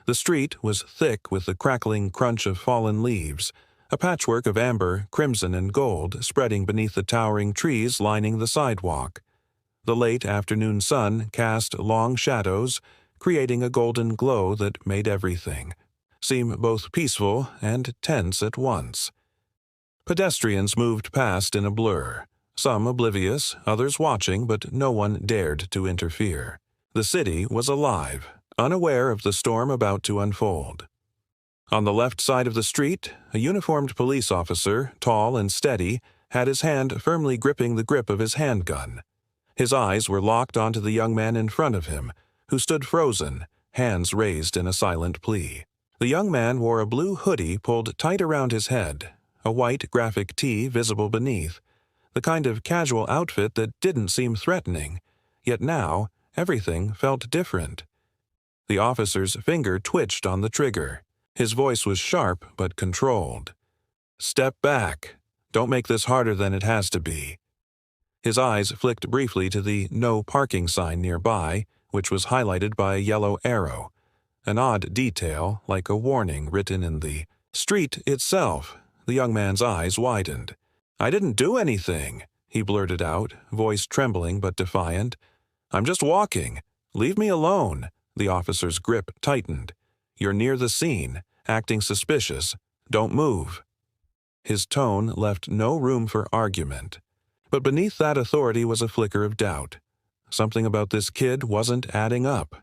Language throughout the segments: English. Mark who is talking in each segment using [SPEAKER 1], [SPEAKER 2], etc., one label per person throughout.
[SPEAKER 1] The street was thick with the crackling crunch of fallen leaves, a patchwork of amber, crimson, and gold spreading beneath the towering trees lining the sidewalk. The late afternoon sun cast long shadows, creating a golden glow that made everything seem both peaceful and tense at once. Pedestrians moved past in a blur, some oblivious, others watching, but no one dared to interfere. The city was alive, unaware of the storm about to unfold. On the left side of the street, a uniformed police officer, tall and steady, had his hand firmly gripping the grip of his handgun. His eyes were locked onto the young man in front of him, who stood frozen, hands raised in a silent plea. The young man wore a blue hoodie pulled tight around his head, a white graphic tee visible beneath, the kind of casual outfit that didn't seem threatening, yet now everything felt different. The officer's finger twitched on the trigger. His voice was sharp but controlled. "Step back. Don't make this harder than it has to be." His eyes flicked briefly to the "No Parking" sign nearby, which was highlighted by a yellow arrow, an odd detail like a warning written in the street itself. The young man's eyes widened. "I didn't do anything," he blurted out, voice trembling but defiant. "I'm just walking. Leave me alone." The officer's grip tightened. "You're near the scene, acting suspicious. Don't move." His tone left no room for argument. But beneath that authority was a flicker of doubt. Something about this kid wasn't adding up.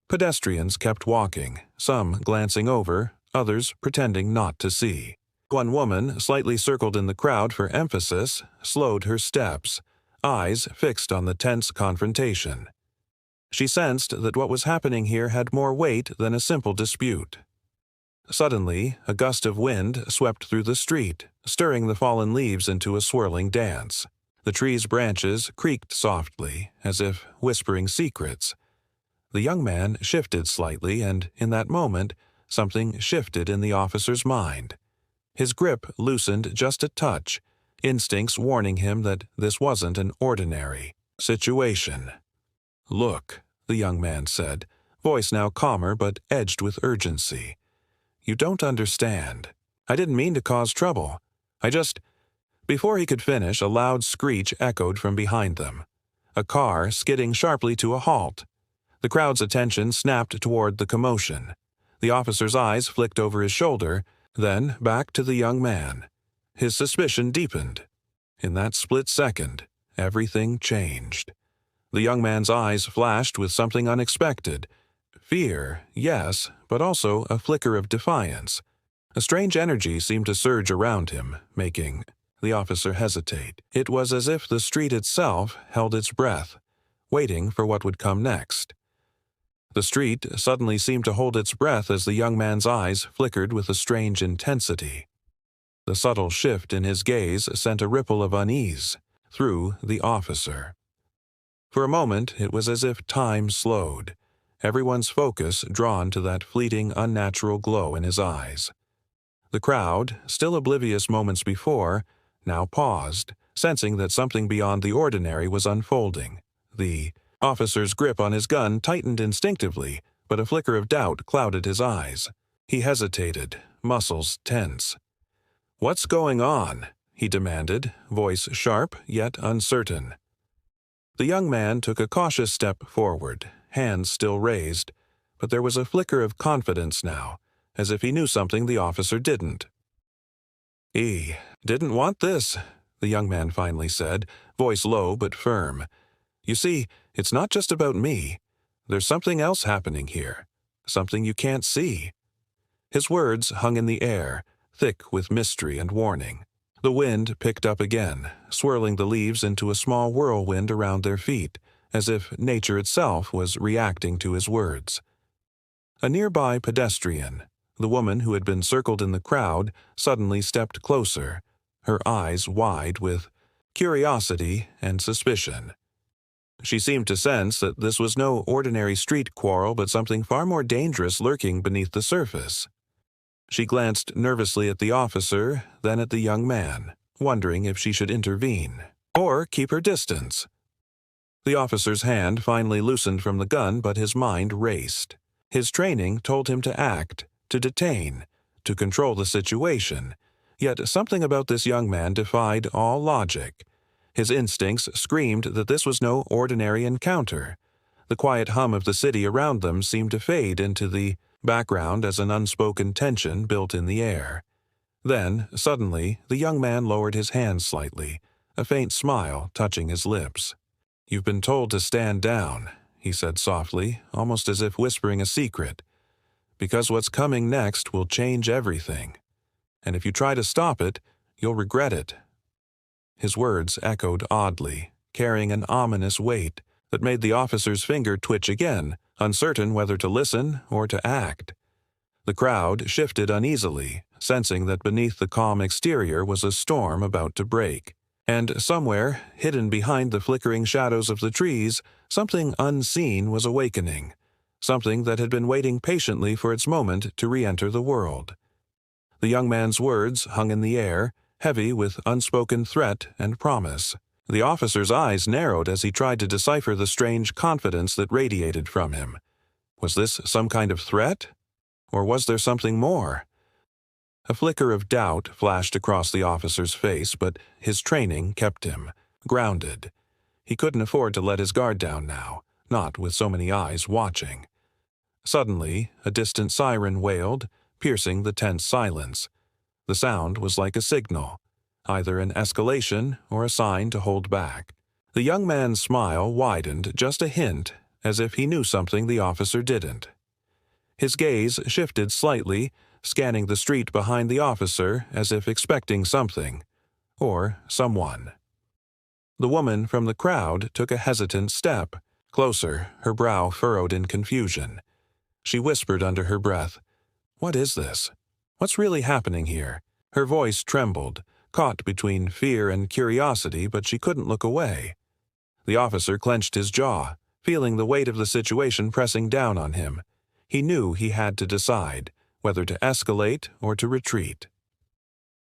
[SPEAKER 1] Pedestrians kept walking, some glancing over, others pretending not to see. One woman, slightly circled in the crowd for emphasis, slowed her steps, eyes fixed on the tense confrontation. She sensed that what was happening here had more weight than a simple dispute. Suddenly, a gust of wind swept through the street, stirring the fallen leaves into a swirling dance. The trees' branches creaked softly, as if whispering secrets. The young man shifted slightly, and in that moment, something shifted in the officer's mind. His grip loosened just a touch, instincts warning him that this wasn't an ordinary situation. "Look," the young man said, voice now calmer but edged with urgency. "You don't understand. I didn't mean to cause trouble. I just—" Before he could finish, a loud screech echoed from behind them, a car skidding sharply to a halt. The crowd's attention snapped toward the commotion. The officer's eyes flicked over his shoulder, then back to the young man. His suspicion deepened. In that split second, everything changed. The young man's eyes flashed with something unexpected. Fear, yes, but also a flicker of defiance. A strange energy seemed to surge around him, making the officer hesitate. It was as if the street itself held its breath, waiting for what would come next. The street suddenly seemed to hold its breath as the young man's eyes flickered with a strange intensity. The subtle shift in his gaze sent a ripple of unease through the officer. For a moment, it was as if time slowed, everyone's focus drawn to that fleeting, unnatural glow in his eyes. The crowd, still oblivious moments before, now paused, sensing that something beyond the ordinary was unfolding. The officer's grip on his gun tightened instinctively, but a flicker of doubt clouded his eyes. He hesitated, muscles tense. "What's going on?" he demanded, voice sharp yet uncertain. The young man took a cautious step forward, hands still raised, but there was a flicker of confidence now, as if he knew something the officer didn't. "He didn't want this," the young man finally said, voice low but firm. "You see, it's not just about me. There's something else happening here, something you can't see." His words hung in the air, thick with mystery and warning. The wind picked up again, swirling the leaves into a small whirlwind around their feet, as if nature itself was reacting to his words. A nearby pedestrian, the woman who had been circled in the crowd, suddenly stepped closer, her eyes wide with curiosity and suspicion. She seemed to sense that this was no ordinary street quarrel but something far more dangerous lurking beneath the surface. She glanced nervously at the officer, then at the young man, wondering if she should intervene or keep her distance. The officer's hand finally loosened from the gun, but his mind raced. His training told him to act, to detain, to control the situation, yet something about this young man defied all logic. His instincts screamed that this was no ordinary encounter. The quiet hum of the city around them seemed to fade into the background as an unspoken tension built in the air. Then, suddenly, the young man lowered his hands slightly, a faint smile touching his lips. "You've been told to stand down," he said softly, almost as if whispering a secret, "because what's coming next will change everything. And if you try to stop it, you'll regret it." His words echoed oddly, carrying an ominous weight that made the officer's finger twitch again, uncertain whether to listen or to act. The crowd shifted uneasily, sensing that beneath the calm exterior was a storm about to break. And somewhere, hidden behind the flickering shadows of the trees, something unseen was awakening, something that had been waiting patiently for its moment to re-enter the world. The young man's words hung in the air, heavy with unspoken threat and promise. The officer's eyes narrowed as he tried to decipher the strange confidence that radiated from him. Was this some kind of threat? Or was there something more? A flicker of doubt flashed across the officer's face, but his training kept him grounded. He couldn't afford to let his guard down now, not with so many eyes watching. Suddenly, a distant siren wailed, piercing the tense silence. The sound was like a signal, either an escalation or a sign to hold back. The young man's smile widened just a hint, as if he knew something the officer didn't. His gaze shifted slightly, scanning the street behind the officer as if expecting something, or someone. The woman from the crowd took a hesitant step, closer, her brow furrowed in confusion. She whispered under her breath, "What is this? What's really happening here?" Her voice trembled, caught between fear and curiosity, but she couldn't look away. The officer clenched his jaw, feeling the weight of the situation pressing down on him. He knew he had to decide whether to escalate or to retreat.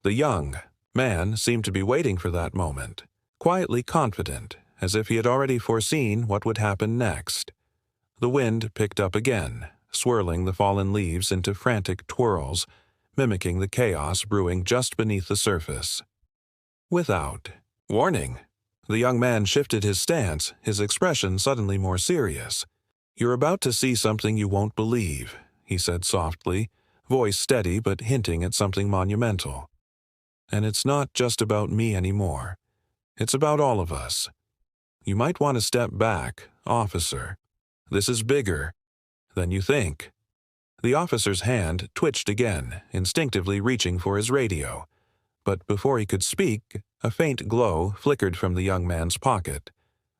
[SPEAKER 1] The young man seemed to be waiting for that moment, quietly confident, as if he had already foreseen what would happen next. The wind picked up again, swirling the fallen leaves into frantic twirls, mimicking the chaos brewing just beneath the surface. Without warning, the young man shifted his stance, his expression suddenly more serious. "You're about to see something you won't believe," he said softly, voice steady but hinting at something monumental. "And it's not just about me anymore. It's about all of us. You might want to step back, officer. This is bigger than you think." The officer's hand twitched again, instinctively reaching for his radio. But before he could speak, a faint glow flickered from the young man's pocket.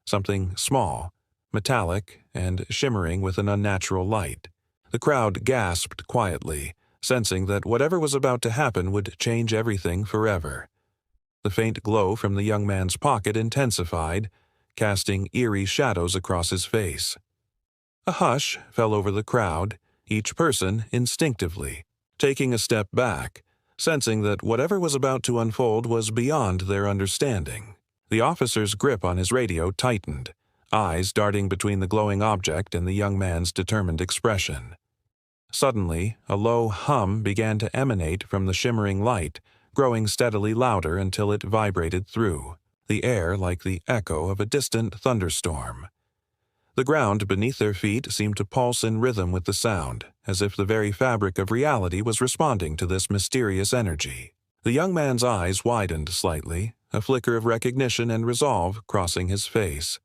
[SPEAKER 1] Something small, metallic, and shimmering with an unnatural light. The crowd gasped quietly, sensing that whatever was about to happen would change everything forever. The faint glow from the young man's pocket intensified, casting eerie shadows across his face. A hush fell over the crowd, each person instinctively taking a step back, sensing that whatever was about to unfold was beyond their understanding. The officer's grip on his radio tightened, eyes darting between the glowing object and the young man's determined expression. Suddenly, a low hum began to emanate from the shimmering light, growing steadily louder until it vibrated through the air like the echo of a distant thunderstorm. The ground beneath their feet seemed to pulse in rhythm with the sound, as if the very fabric of reality was responding to this mysterious energy. The young man's eyes widened slightly, a flicker of recognition and resolve crossing his face.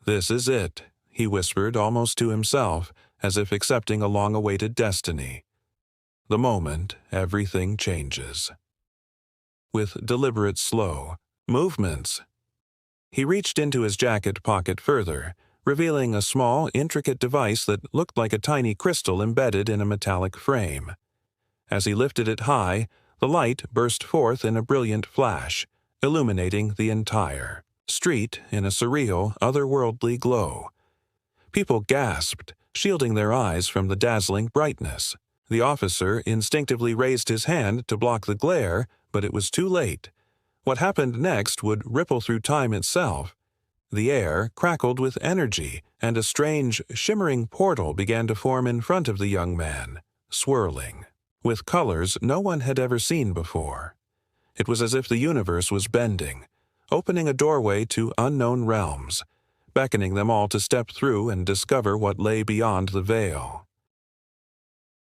[SPEAKER 1] "This is it," he whispered almost to himself, as if accepting a long-awaited destiny. "The moment everything changes." With deliberate, slow movements, he reached into his jacket pocket further, revealing a small, intricate device that looked like a tiny crystal embedded in a metallic frame. As he lifted it high, the light burst forth in a brilliant flash, illuminating the entire street in a surreal, otherworldly glow. People gasped, shielding their eyes from the dazzling brightness. The officer instinctively raised his hand to block the glare, but it was too late. What happened next would ripple through time itself. The air crackled with energy, and a strange, shimmering portal began to form in front of the young man, swirling, with colors no one had ever seen before. It was as if the universe was bending, opening a doorway to unknown realms, beckoning them all to step through and discover what lay beyond the veil.